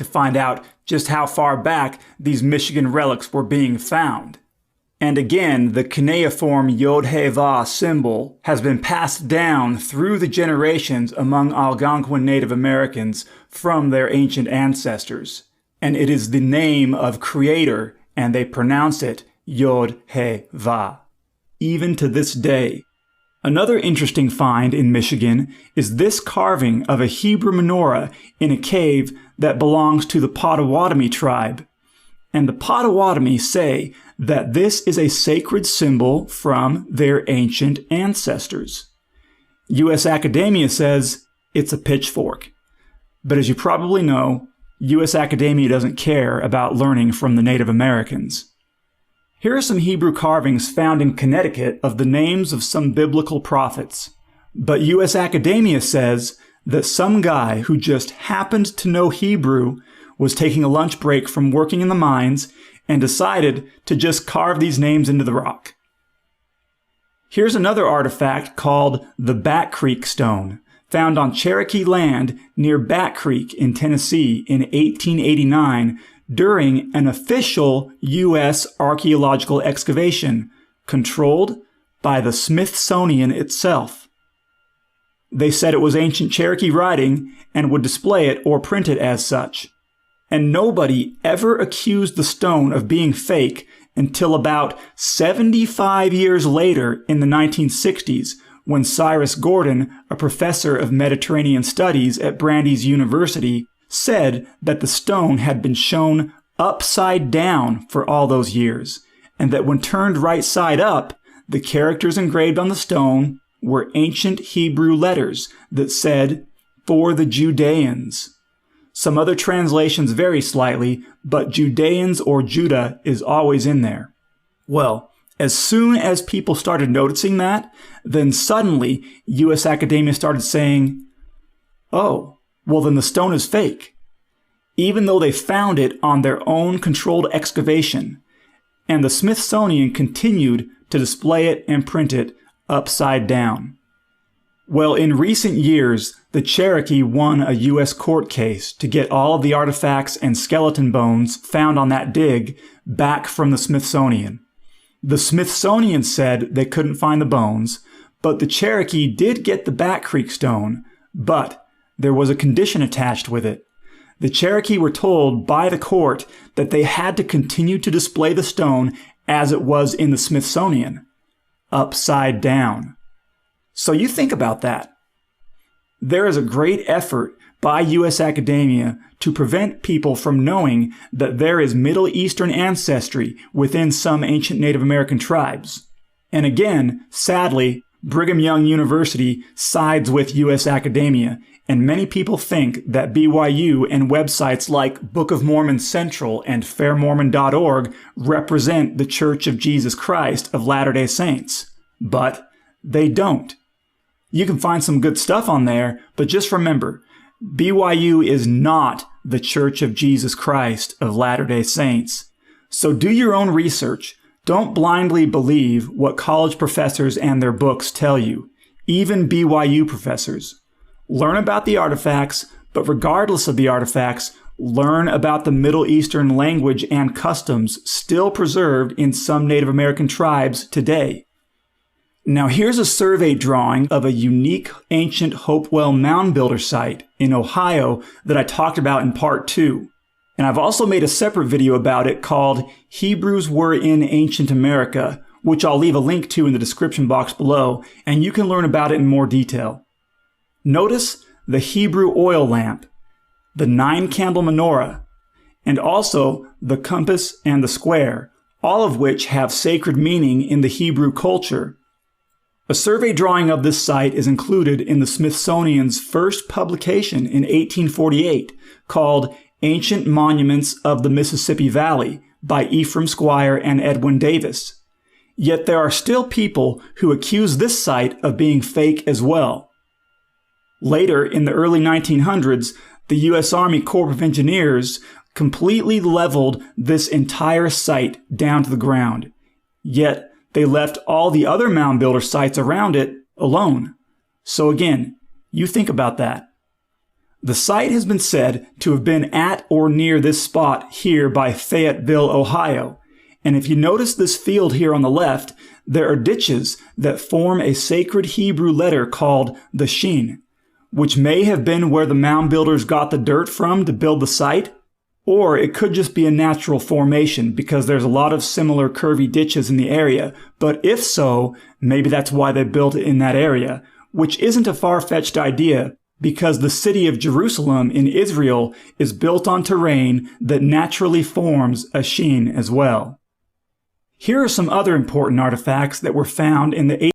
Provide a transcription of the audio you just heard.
to find out just how far back these Michigan relics were being found. And again, the cuneiform Yod-Heh-Vah symbol has been passed down through the generations among Algonquin Native Americans from their ancient ancestors. And it is the name of Creator, and they pronounce it Yod-Heh-Vah, even to this day. Another interesting find in Michigan is this carving of a Hebrew menorah in a cave that belongs to the Potawatomi tribe. And the Potawatomi say that this is a sacred symbol from their ancient ancestors. US Academia says it's a pitchfork. But as you probably know, US Academia doesn't care about learning from the Native Americans. Here are some Hebrew carvings found in Connecticut of the names of some biblical prophets. But US Academia says that some guy who just happened to know Hebrew was taking a lunch break from working in the mines and decided to just carve these names into the rock. Here's another artifact called the Bat Creek Stone, found on Cherokee land near Bat Creek in Tennessee in 1889 during an official U.S. archaeological excavation controlled by the Smithsonian itself. They said it was ancient Cherokee writing and would display it or print it as such. And nobody ever accused the stone of being fake until about 75 years later in the 1960s, when Cyrus Gordon, a professor of Mediterranean studies at Brandeis University, said that the stone had been shown upside down for all those years, and that when turned right side up, the characters engraved on the stone were ancient Hebrew letters that said, "For the Judeans." Some other translations vary slightly, but Judeans or Judah is always in there. Well, as soon as people started noticing that, then suddenly US Academia started saying, oh, well then the stone is fake, even though they found it on their own controlled excavation. And the Smithsonian continued to display it and print it upside down. Well, in recent years, the Cherokee won a U.S. court case to get all of the artifacts and skeleton bones found on that dig back from the Smithsonian. The Smithsonian said they couldn't find the bones, but the Cherokee did get the Bat Creek Stone, but there was a condition attached with it. The Cherokee were told by the court that they had to continue to display the stone as it was in the Smithsonian, upside down. So you think about that. There is a great effort by US Academia to prevent people from knowing that there is Middle Eastern ancestry within some ancient Native American tribes. And again, sadly, Brigham Young University sides with US Academia, and many people think that BYU and websites like Book of Mormon Central and fairmormon.org represent the Church of Jesus Christ of Latter-day Saints. But they don't. You can find some good stuff on there, but just remember, BYU is not the Church of Jesus Christ of Latter-day Saints. So do your own research. Don't blindly believe what college professors and their books tell you, even BYU professors. Learn about the artifacts, but regardless of the artifacts, learn about the Middle Eastern language and customs still preserved in some Native American tribes today. Now here's a survey drawing of a unique ancient Hopewell Mound Builder site in Ohio that I talked about in part 2. And I've also made a separate video about it called Hebrews Were in Ancient America, which I'll leave a link to in the description box below, and you can learn about it in more detail. Notice the Hebrew oil lamp, the 9-candle menorah, and also the compass and the square, all of which have sacred meaning in the Hebrew culture. A survey drawing of this site is included in the Smithsonian's first publication in 1848 called Ancient Monuments of the Mississippi Valley by Ephraim Squire and Edwin Davis. Yet there are still people who accuse this site of being fake as well. Later, in the early 1900s, the U.S. Army Corps of Engineers completely leveled this entire site down to the ground. Yet, they left all the other mound builder sites around it alone. So again, you think about that. The site has been said to have been at or near this spot here by Fayetteville, Ohio. And if you notice this field here on the left, there are ditches that form a sacred Hebrew letter called the Shin, which may have been where the mound builders got the dirt from to build the site, or it could just be a natural formation because there's a lot of similar curvy ditches in the area. But if so, maybe that's why they built it in that area, which isn't a far-fetched idea because the city of Jerusalem in Israel is built on terrain that naturally forms a Shin as well. Here are some other important artifacts that were found in the